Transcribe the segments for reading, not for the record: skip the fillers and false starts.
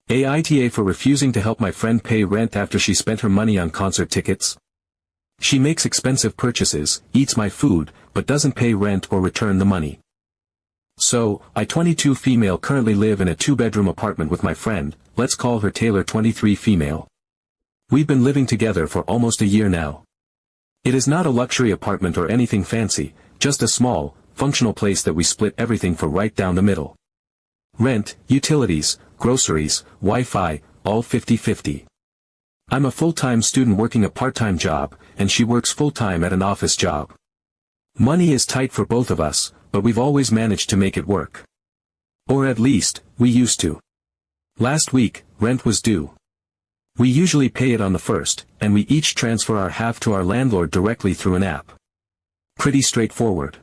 AITA for refusing to help my friend pay rent after she spent her money on concert tickets. She makes expensive purchases, eats my food, but doesn't pay rent or return the money. So, I 22 female currently live in a 2-bedroom apartment with my friend, let's call her Taylor 23 female. We've been living together for almost a year now. It is not a luxury apartment or anything fancy, just a small, functional place that we split everything for right down the middle. Rent, utilities, groceries, Wi-Fi, all 50-50. I'm a full-time student working a part-time job, and she works full-time at an office job. Money is tight for both of us, but we've always managed to make it work. Or at least, we used to. Last week, rent was due. We usually pay it on the 1st, and we each transfer our half to our landlord directly through an app. Pretty straightforward.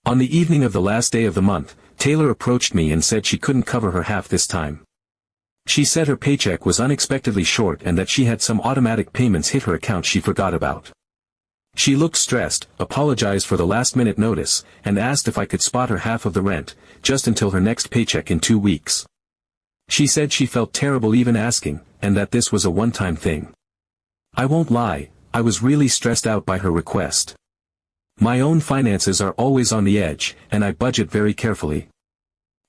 On the evening of the last day of the month, Taylor approached me and said she couldn't cover her half this time. She said her paycheck was unexpectedly short and that she had some automatic payments hit her account she forgot about. She looked stressed, apologized for the last-minute notice, and asked if I could spot her half of the rent, just until her next paycheck in 2 weeks. She said she felt terrible even asking, and that this was a one-time thing. I won't lie, I was really stressed out by her request. My own finances are always on the edge, and I budget very carefully.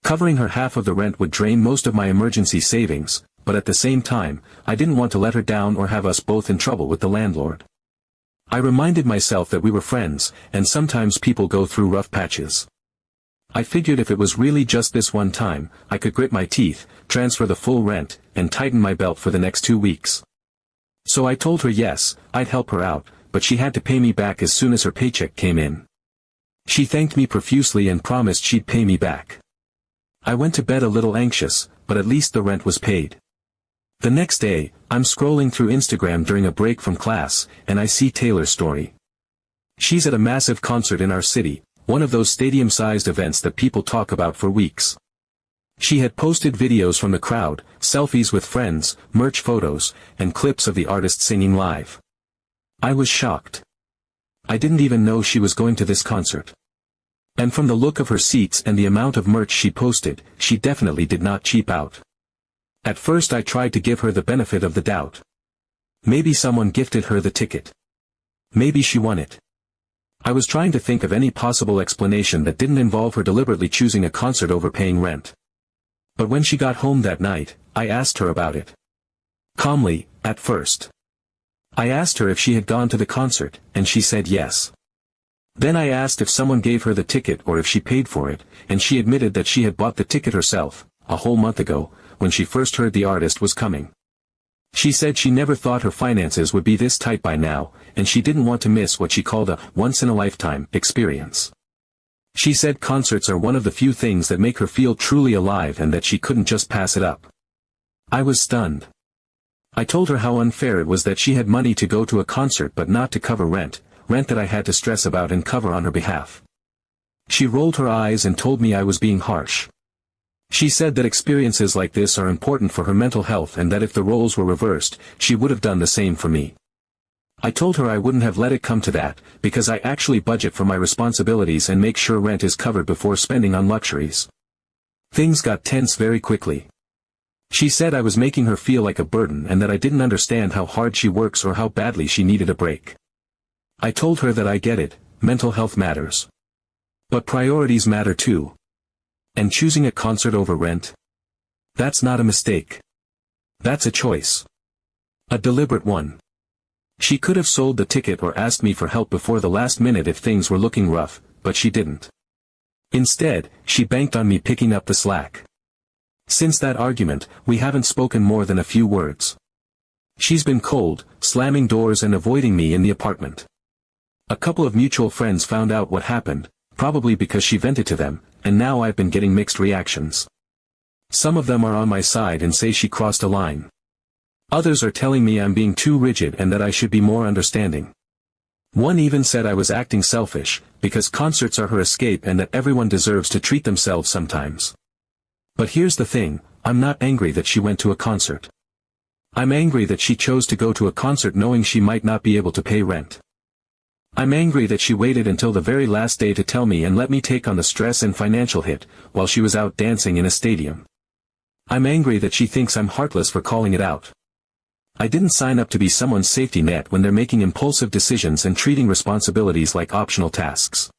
Covering her half of the rent would drain most of my emergency savings, but at the same time, I didn't want to let her down or have us both in trouble with the landlord. I reminded myself that we were friends, and sometimes people go through rough patches. I figured if it was really just this one time, I could grit my teeth, transfer the full rent, and tighten my belt for the next 2 weeks. So I told her yes, I'd help her out, but she had to pay me back as soon as her paycheck came in. She thanked me profusely and promised she'd pay me back. I went to bed a little anxious, but at least the rent was paid. The next day, I'm scrolling through Instagram during a break from class, and I see Taylor's story. She's at a massive concert in our city, one of those stadium-sized events that people talk about for weeks. She had posted videos from the crowd, selfies with friends, merch photos, and clips of the artist singing live. I was shocked. I didn't even know she was going to this concert. And from the look of her seats and the amount of merch she posted, she definitely did not cheap out. At first I tried to give her the benefit of the doubt. Maybe someone gifted her the ticket. Maybe she won it. I was trying to think of any possible explanation that didn't involve her deliberately choosing a concert over paying rent. But when she got home that night, I asked her about it. Calmly, at first. I asked her if she had gone to the concert, and she said yes. Then I asked if someone gave her the ticket or if she paid for it, and she admitted that she had bought the ticket herself, a whole month ago, when she first heard the artist was coming. She said she never thought her finances would be this tight by now, and she didn't want to miss what she called a once-in-a-lifetime experience. She said concerts are one of the few things that make her feel truly alive and that she couldn't just pass it up. I was stunned. I told her how unfair it was that she had money to go to a concert but not to cover rent that I had to stress about and cover on her behalf. She rolled her eyes and told me I was being harsh. She said that experiences like this are important for her mental health and that if the roles were reversed, she would have done the same for me. I told her I wouldn't have let it come to that, because I actually budget for my responsibilities and make sure rent is covered before spending on luxuries. Things got tense very quickly. She said I was making her feel like a burden and that I didn't understand how hard she works or how badly she needed a break. I told her that I get it, mental health matters. But priorities matter too. And choosing a concert over rent? That's not a mistake. That's a choice. A deliberate one. She could have sold the ticket or asked me for help before the last minute if things were looking rough, but she didn't. Instead, she banked on me picking up the slack. Since that argument, we haven't spoken more than a few words. She's been cold, slamming doors and avoiding me in the apartment. A couple of mutual friends found out what happened, probably because she vented to them, and now I've been getting mixed reactions. Some of them are on my side and say she crossed a line. Others are telling me I'm being too rigid and that I should be more understanding. One even said I was acting selfish, because concerts are her escape and that everyone deserves to treat themselves sometimes. But here's the thing, I'm not angry that she went to a concert. I'm angry that she chose to go to a concert knowing she might not be able to pay rent. I'm angry that she waited until the very last day to tell me and let me take on the stress and financial hit, while she was out dancing in a stadium. I'm angry that she thinks I'm heartless for calling it out. I didn't sign up to be someone's safety net when they're making impulsive decisions and treating responsibilities like optional tasks.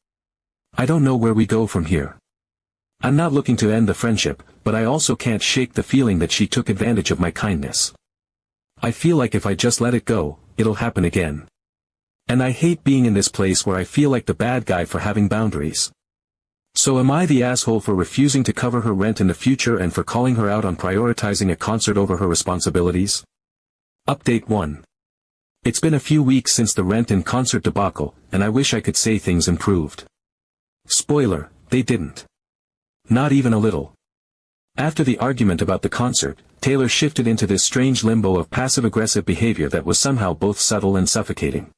I don't know where we go from here. I'm not looking to end the friendship, but I also can't shake the feeling that she took advantage of my kindness. I feel like if I just let it go, it'll happen again. And I hate being in this place where I feel like the bad guy for having boundaries. So am I the asshole for refusing to cover her rent in the future and for calling her out on prioritizing a concert over her responsibilities? Update 1. It's been a few weeks since the rent and concert debacle, and I wish I could say things improved. Spoiler, they didn't. Not even a little. After the argument about the concert, Taylor shifted into this strange limbo of passive-aggressive behavior that was somehow both subtle and suffocating.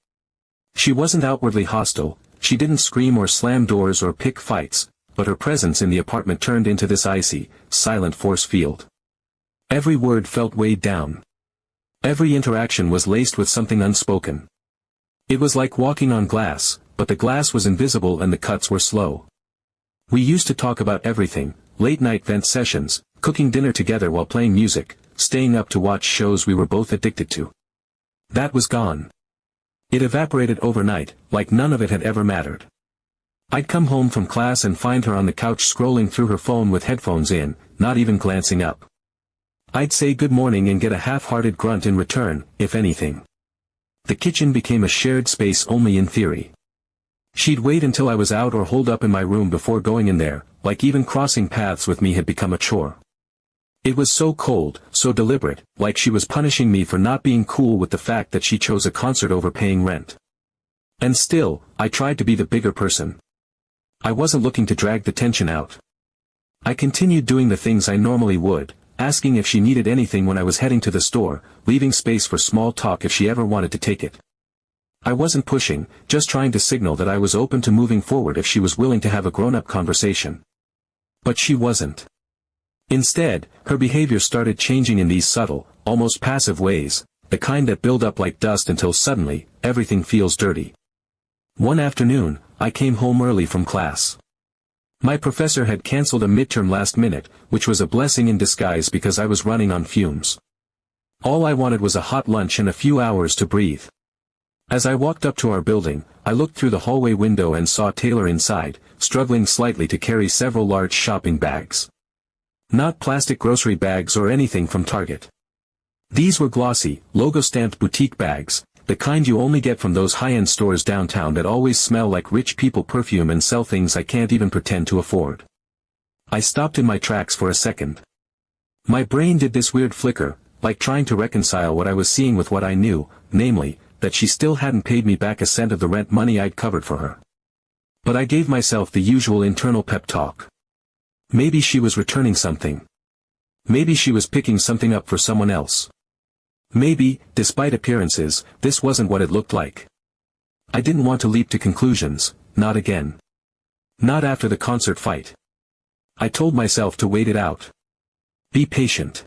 She wasn't outwardly hostile, she didn't scream or slam doors or pick fights, but her presence in the apartment turned into this icy, silent force field. Every word felt weighed down. Every interaction was laced with something unspoken. It was like walking on glass, but the glass was invisible and the cuts were slow. We used to talk about everything, late-night vent sessions, cooking dinner together while playing music, staying up to watch shows we were both addicted to. That was gone. It evaporated overnight, like none of it had ever mattered. I'd come home from class and find her on the couch scrolling through her phone with headphones in, not even glancing up. I'd say good morning and get a half-hearted grunt in return, if anything. The kitchen became a shared space only in theory. She'd wait until I was out or holed up in my room before going in there, like even crossing paths with me had become a chore. It was so cold, so deliberate, like she was punishing me for not being cool with the fact that she chose a concert over paying rent. And still, I tried to be the bigger person. I wasn't looking to drag the tension out. I continued doing the things I normally would, asking if she needed anything when I was heading to the store, leaving space for small talk if she ever wanted to take it. I wasn't pushing, just trying to signal that I was open to moving forward if she was willing to have a grown-up conversation. But she wasn't. Instead, her behavior started changing in these subtle, almost passive ways, the kind that build up like dust until suddenly, everything feels dirty. One afternoon, I came home early from class. My professor had canceled a midterm last minute, which was a blessing in disguise because I was running on fumes. All I wanted was a hot lunch and a few hours to breathe. As I walked up to our building, I looked through the hallway window and saw Taylor inside, struggling slightly to carry several large shopping bags. Not plastic grocery bags or anything from Target. These were glossy, logo-stamped boutique bags, the kind you only get from those high-end stores downtown that always smell like rich people perfume and sell things I can't even pretend to afford. I stopped in my tracks for a second. My brain did this weird flicker, like trying to reconcile what I was seeing with what I knew, namely, that she still hadn't paid me back a cent of the rent money I'd covered for her. But I gave myself the usual internal pep talk. Maybe she was returning something. Maybe she was picking something up for someone else. Maybe, despite appearances, this wasn't what it looked like. I didn't want to leap to conclusions, not again. Not after the concert fight. I told myself to wait it out. Be patient.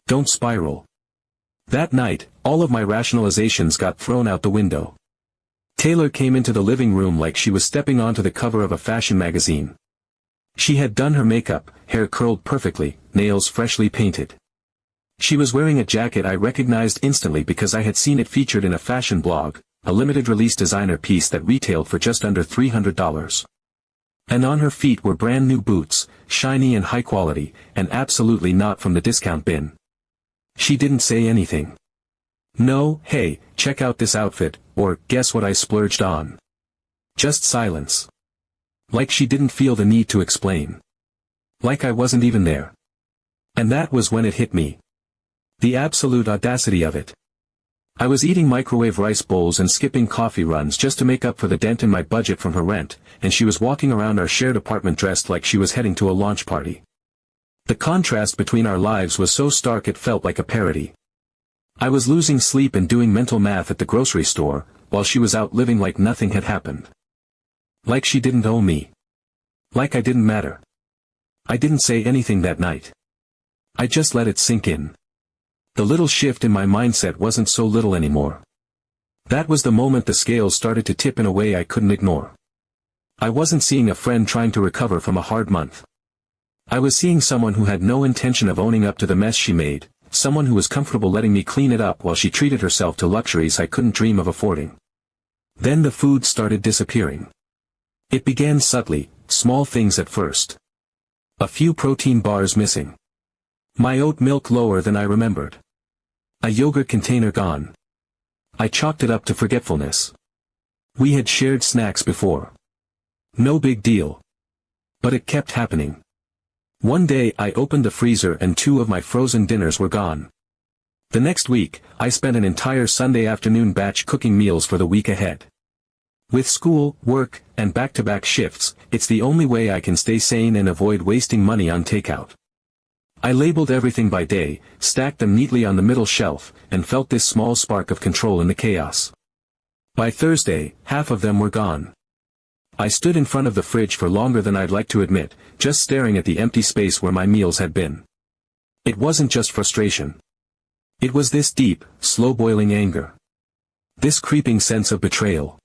Don't spiral. That night, all of my rationalizations got thrown out the window. Taylor came into the living room like she was stepping onto the cover of a fashion magazine. She had done her makeup, hair curled perfectly, nails freshly painted. She was wearing a jacket I recognized instantly because I had seen it featured in a fashion blog, a limited-release designer piece that retailed for just under $300. And on her feet were brand new boots, shiny and high quality, and absolutely not from the discount bin. She didn't say anything. No, hey, check out this outfit, or guess what I splurged on. Just silence. Like she didn't feel the need to explain. Like I wasn't even there. And that was when it hit me. The absolute audacity of it. I was eating microwave rice bowls and skipping coffee runs just to make up for the dent in my budget from her rent, and she was walking around our shared apartment dressed like she was heading to a launch party. The contrast between our lives was so stark it felt like a parody. I was losing sleep and doing mental math at the grocery store, while she was out living like nothing had happened. Like she didn't owe me. Like I didn't matter. I didn't say anything that night. I just let it sink in. The little shift in my mindset wasn't so little anymore. That was the moment the scales started to tip in a way I couldn't ignore. I wasn't seeing a friend trying to recover from a hard month. I was seeing someone who had no intention of owning up to the mess she made, someone who was comfortable letting me clean it up while she treated herself to luxuries I couldn't dream of affording. Then the food started disappearing. It began subtly, small things at first. A few protein bars missing. My oat milk lower than I remembered. A yogurt container gone. I chalked it up to forgetfulness. We had shared snacks before. No big deal. But it kept happening. One day I opened the freezer and 2 of my frozen dinners were gone. The next week, I spent an entire Sunday afternoon batch cooking meals for the week ahead. With school, work, and back-to-back shifts, it's the only way I can stay sane and avoid wasting money on takeout. I labeled everything by day, stacked them neatly on the middle shelf, and felt this small spark of control in the chaos. By Thursday, half of them were gone. I stood in front of the fridge for longer than I'd like to admit, just staring at the empty space where my meals had been. It wasn't just frustration. It was this deep, slow-boiling anger. This creeping sense of betrayal.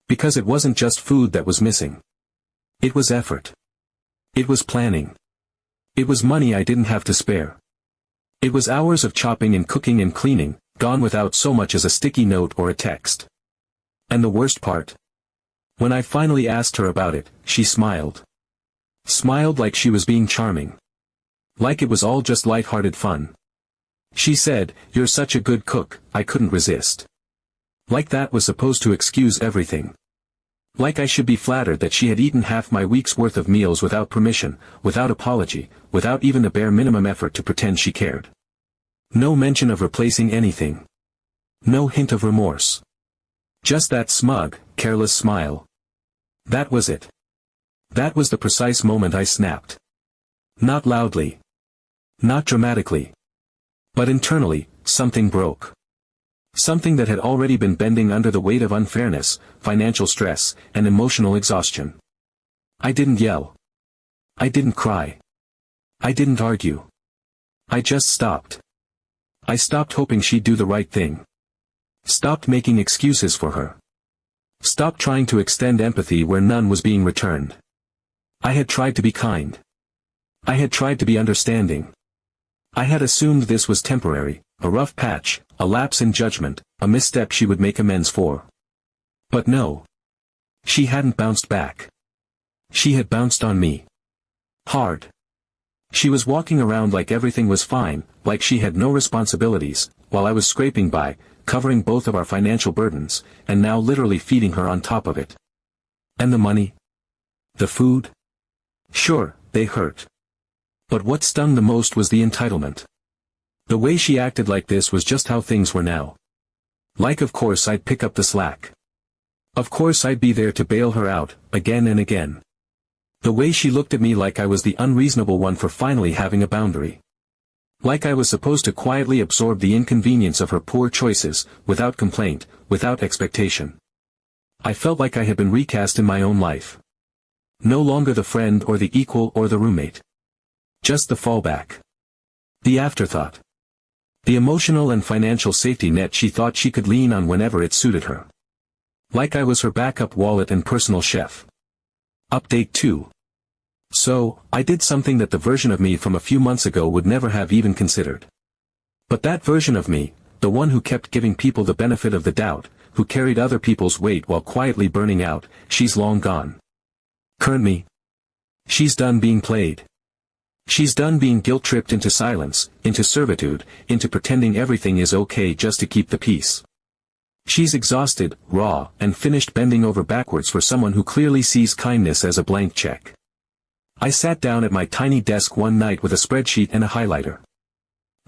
Because it wasn't just food that was missing. It was effort. It was planning. It was money I didn't have to spare. It was hours of chopping and cooking and cleaning, gone without so much as a sticky note or a text. And the worst part? When I finally asked her about it, she smiled. Smiled like she was being charming. Like it was all just light-hearted fun. She said, "You're such a good cook," I couldn't resist. Like that was supposed to excuse everything. Like I should be flattered that she had eaten half my week's worth of meals without permission, without apology, without even the bare minimum effort to pretend she cared. No mention of replacing anything. No hint of remorse. Just that smug, careless smile. That was it. That was the precise moment I snapped. Not loudly. Not dramatically. But internally, something broke. Something that had already been bending under the weight of unfairness, financial stress, and emotional exhaustion. I didn't yell. I didn't cry. I didn't argue. I just stopped. I stopped hoping she'd do the right thing. Stopped making excuses for her. Stopped trying to extend empathy where none was being returned. I had tried to be kind. I had tried to be understanding. I had assumed this was temporary, a rough patch, a lapse in judgment, a misstep she would make amends for. But no. She hadn't bounced back. She had bounced on me. Hard. She was walking around like everything was fine, like she had no responsibilities, while I was scraping by, covering both of our financial burdens, and now literally feeding her on top of it. And the money? The food? Sure, they hurt. But what stung the most was the entitlement. The way she acted like this was just how things were now. Like of course I'd pick up the slack. Of course I'd be there to bail her out, again and again. The way she looked at me like I was the unreasonable one for finally having a boundary. Like I was supposed to quietly absorb the inconvenience of her poor choices, without complaint, without expectation. I felt like I had been recast in my own life. No longer the friend or the equal or the roommate. Just the fallback. The afterthought. The emotional and financial safety net she thought she could lean on whenever it suited her. Like I was her backup wallet and personal chef. Update 2. So, I did something that the version of me from a few months ago would never have even considered. But that version of me, the one who kept giving people the benefit of the doubt, who carried other people's weight while quietly burning out, she's long gone. Current me. She's done being played. She's done being guilt-tripped into silence, into servitude, into pretending everything is okay just to keep the peace. She's exhausted, raw, and finished bending over backwards for someone who clearly sees kindness as a blank check. I sat down at my tiny desk one night with a spreadsheet and a highlighter.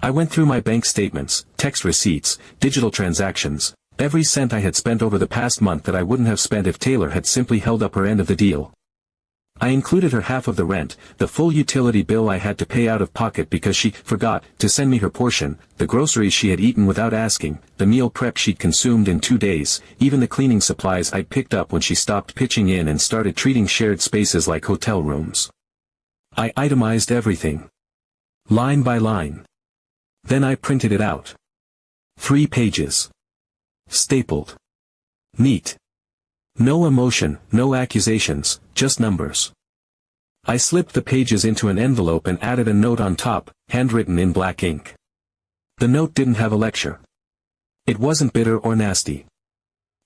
I went through my bank statements, text receipts, digital transactions, every cent I had spent over the past month that I wouldn't have spent if Taylor had simply held up her end of the deal. I included her half of the rent, the full utility bill I had to pay out of pocket because she forgot to send me her portion, the groceries she had eaten without asking, the meal prep she'd consumed in 2 days, even the cleaning supplies I'd picked up when she stopped pitching in and started treating shared spaces like hotel rooms. I itemized everything. Line by line. Then I printed it out. 3 pages. Stapled. Neat. No emotion, no accusations, just numbers. I slipped the pages into an envelope and added a note on top, handwritten in black ink. The note didn't have a lecture. It wasn't bitter or nasty.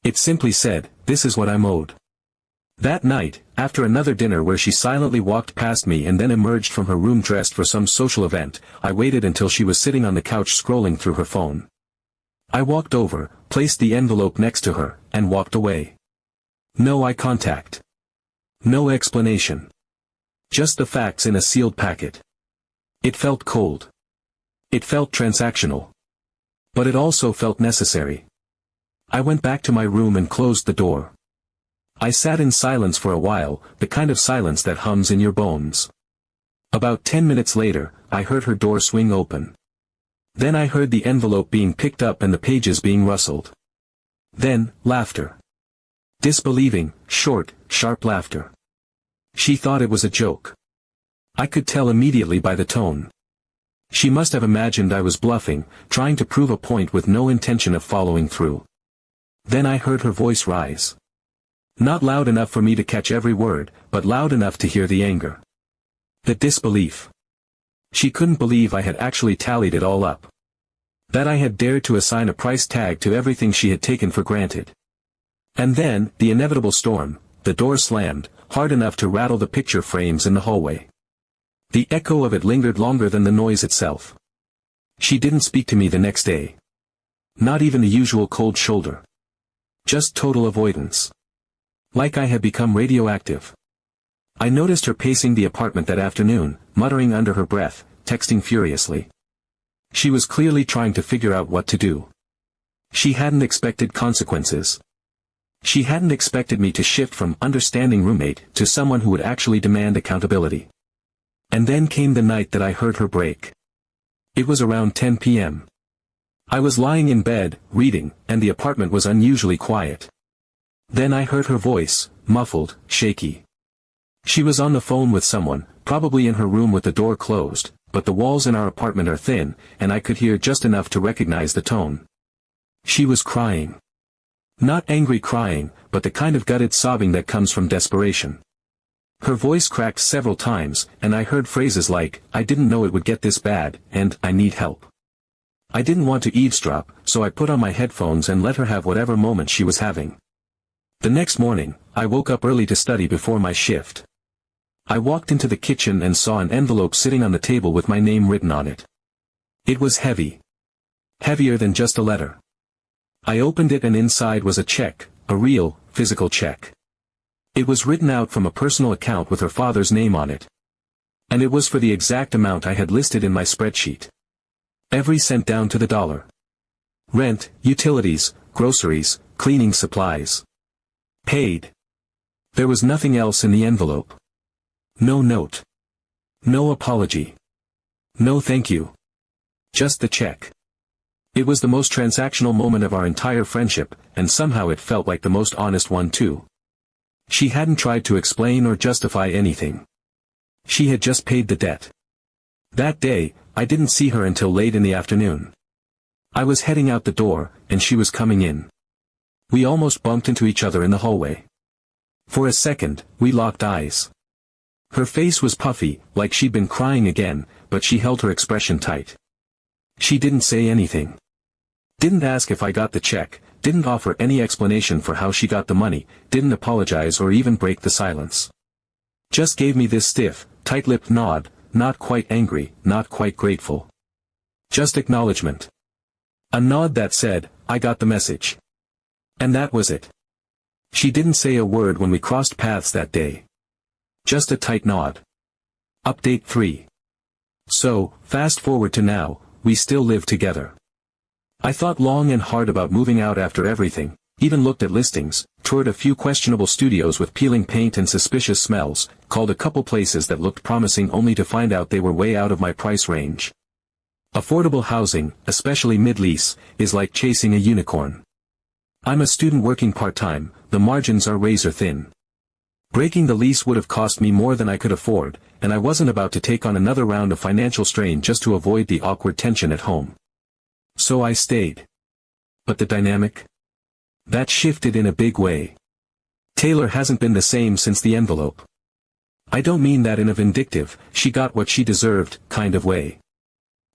It simply said, "This is what I'm owed." That night, after another dinner where she silently walked past me and then emerged from her room dressed for some social event, I waited until she was sitting on the couch scrolling through her phone. I walked over, placed the envelope next to her, and walked away. No eye contact. No explanation. Just the facts in a sealed packet. It felt cold. It felt transactional. But it also felt necessary. I went back to my room and closed the door. I sat in silence for a while, the kind of silence that hums in your bones. About 10 minutes later, I heard her door swing open. Then I heard the envelope being picked up and the pages being rustled. Then, laughter. Disbelieving, short, sharp laughter. She thought it was a joke. I could tell immediately by the tone. She must have imagined I was bluffing, trying to prove a point with no intention of following through. Then I heard her voice rise. Not loud enough for me to catch every word, but loud enough to hear the anger. The disbelief. She couldn't believe I had actually tallied it all up. That I had dared to assign a price tag to everything she had taken for granted. And then, the inevitable storm, the door slammed, hard enough to rattle the picture frames in the hallway. The echo of it lingered longer than the noise itself. She didn't speak to me the next day. Not even the usual cold shoulder. Just total avoidance. Like I had become radioactive. I noticed her pacing the apartment that afternoon, muttering under her breath, texting furiously. She was clearly trying to figure out what to do. She hadn't expected consequences. She hadn't expected me to shift from understanding roommate to someone who would actually demand accountability. And then came the night that I heard her break. It was around 10 p.m. I was lying in bed, reading, and the apartment was unusually quiet. Then I heard her voice, muffled, shaky. She was on the phone with someone, probably in her room with the door closed, but the walls in our apartment are thin, and I could hear just enough to recognize the tone. She was crying. Not angry crying, but the kind of gutted sobbing that comes from desperation. Her voice cracked several times, and I heard phrases like, "I didn't know it would get this bad," and "I need help." I didn't want to eavesdrop, so I put on my headphones and let her have whatever moment she was having. The next morning, I woke up early to study before my shift. I walked into the kitchen and saw an envelope sitting on the table with my name written on it. It was heavy. Heavier than just a letter. I opened it and inside was a check, a real, physical check. It was written out from a personal account with her father's name on it. And it was for the exact amount I had listed in my spreadsheet. Every cent down to the dollar. Rent, utilities, groceries, cleaning supplies. Paid. There was nothing else in the envelope. No note. No apology. No thank you. Just the check. It was the most transactional moment of our entire friendship, and somehow it felt like the most honest one too. She hadn't tried to explain or justify anything. She had just paid the debt. That day, I didn't see her until late in the afternoon. I was heading out the door, and she was coming in. We almost bumped into each other in the hallway. For a second, we locked eyes. Her face was puffy, like she'd been crying again, but she held her expression tight. She didn't say anything. Didn't ask if I got the check, didn't offer any explanation for how she got the money, didn't apologize or even break the silence. Just gave me this stiff, tight-lipped nod, not quite angry, not quite grateful. Just acknowledgement. A nod that said, "I got the message." And that was it. She didn't say a word when we crossed paths that day. Just a tight nod. Update 3. So, fast forward to now, we still live together. I thought long and hard about moving out after everything, even looked at listings, toured a few questionable studios with peeling paint and suspicious smells, called a couple places that looked promising only to find out they were way out of my price range. Affordable housing, especially mid-lease, is like chasing a unicorn. I'm a student working part-time, the margins are razor thin. Breaking the lease would have cost me more than I could afford, and I wasn't about to take on another round of financial strain just to avoid the awkward tension at home. So I stayed. But the dynamic? That shifted in a big way. Taylor hasn't been the same since the envelope. I don't mean that in a vindictive, she got what she deserved, kind of way.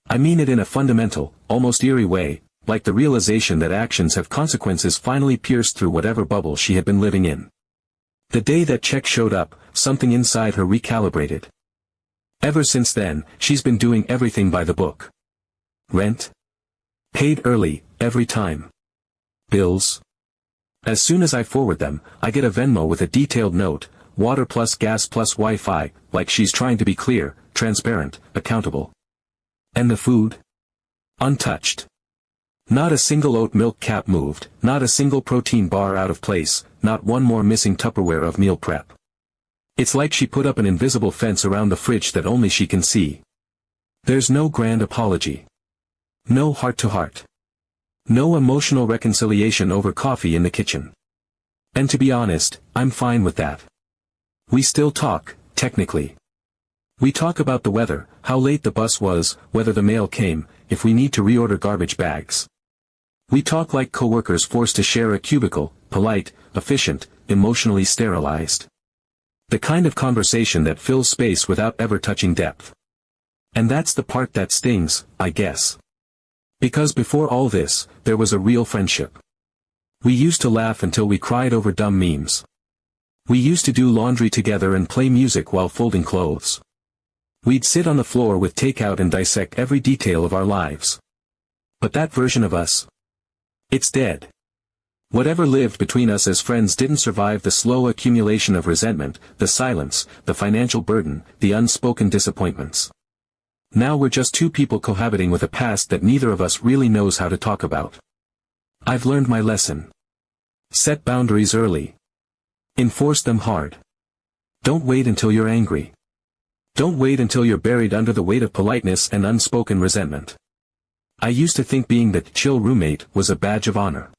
I mean it in a fundamental, almost eerie way, like the realization that actions have consequences finally pierced through whatever bubble she had been living in. The day that check showed up, something inside her recalibrated. Ever since then, she's been doing everything by the book. Rent? Paid early, every time. Bills? As soon as I forward them, I get a Venmo with a detailed note, water plus gas plus Wi-Fi, like she's trying to be clear, transparent, accountable. And the food? Untouched. Not a single oat milk cap moved, not a single protein bar out of place, not one more missing Tupperware of meal prep. It's like she put up an invisible fence around the fridge that only she can see. There's no grand apology. No heart-to-heart. No emotional reconciliation over coffee in the kitchen. And to be honest, I'm fine with that. We still talk, technically. We talk about the weather, how late the bus was, whether the mail came, if we need to reorder garbage bags. We talk like coworkers forced to share a cubicle, polite, efficient, emotionally sterilized. The kind of conversation that fills space without ever touching depth. And that's the part that stings, I guess. Because before all this, there was a real friendship. We used to laugh until we cried over dumb memes. We used to do laundry together and play music while folding clothes. We'd sit on the floor with takeout and dissect every detail of our lives. But that version of us? It's dead. Whatever lived between us as friends didn't survive the slow accumulation of resentment, the silence, the financial burden, the unspoken disappointments. Now we're just two people cohabiting with a past that neither of us really knows how to talk about. I've learned my lesson. Set boundaries early. Enforce them hard. Don't wait until you're angry. Don't wait until you're buried under the weight of politeness and unspoken resentment. I used to think being the chill roommate was a badge of honor.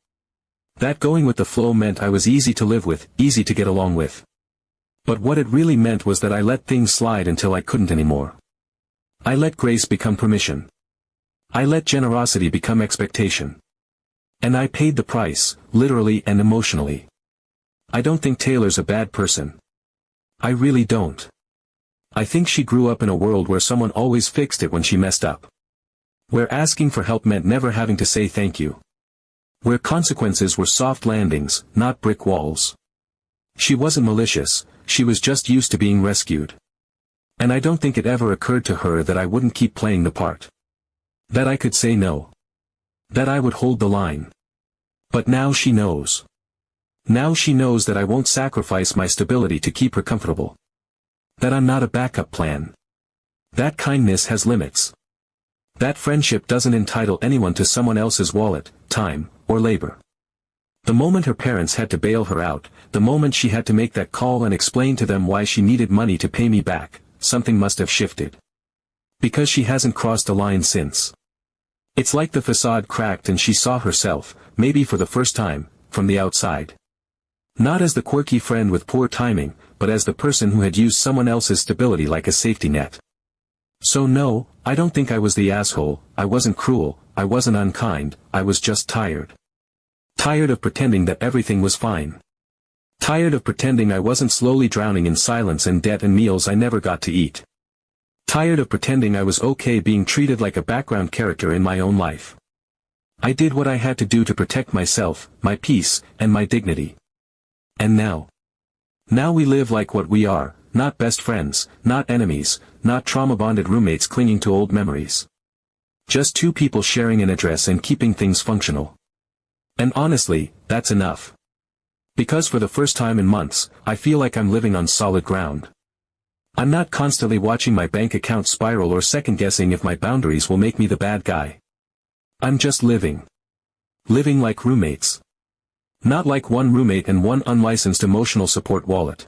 That going with the flow meant I was easy to live with, easy to get along with. But what it really meant was that I let things slide until I couldn't anymore. I let grace become permission. I let generosity become expectation. And I paid the price, literally and emotionally. I don't think Taylor's a bad person. I really don't. I think she grew up in a world where someone always fixed it when she messed up. Where asking for help meant never having to say thank you. Where consequences were soft landings, not brick walls. She wasn't malicious, she was just used to being rescued. And I don't think it ever occurred to her that I wouldn't keep playing the part. That I could say no. That I would hold the line. But now she knows. Now she knows that I won't sacrifice my stability to keep her comfortable. That I'm not a backup plan. That kindness has limits. That friendship doesn't entitle anyone to someone else's wallet, time, or labor. The moment her parents had to bail her out, the moment she had to make that call and explain to them why she needed money to pay me back, something must have shifted. Because she hasn't crossed a line since. It's like the facade cracked and she saw herself, maybe for the first time, from the outside. Not as the quirky friend with poor timing, but as the person who had used someone else's stability like a safety net. So no, I don't think I was the asshole, I wasn't cruel, I wasn't unkind, I was just tired. Tired of pretending that everything was fine. Tired of pretending I wasn't slowly drowning in silence and debt and meals I never got to eat. Tired of pretending I was okay being treated like a background character in my own life. I did what I had to do to protect myself, my peace, and my dignity. And now? Now we live like what we are, not best friends, not enemies, not trauma-bonded roommates clinging to old memories. Just two people sharing an address and keeping things functional. And honestly, that's enough. Because for the first time in months, I feel like I'm living on solid ground. I'm not constantly watching my bank account spiral or second-guessing if my boundaries will make me the bad guy. I'm just living. Living like roommates. Not like one roommate and one unlicensed emotional support wallet.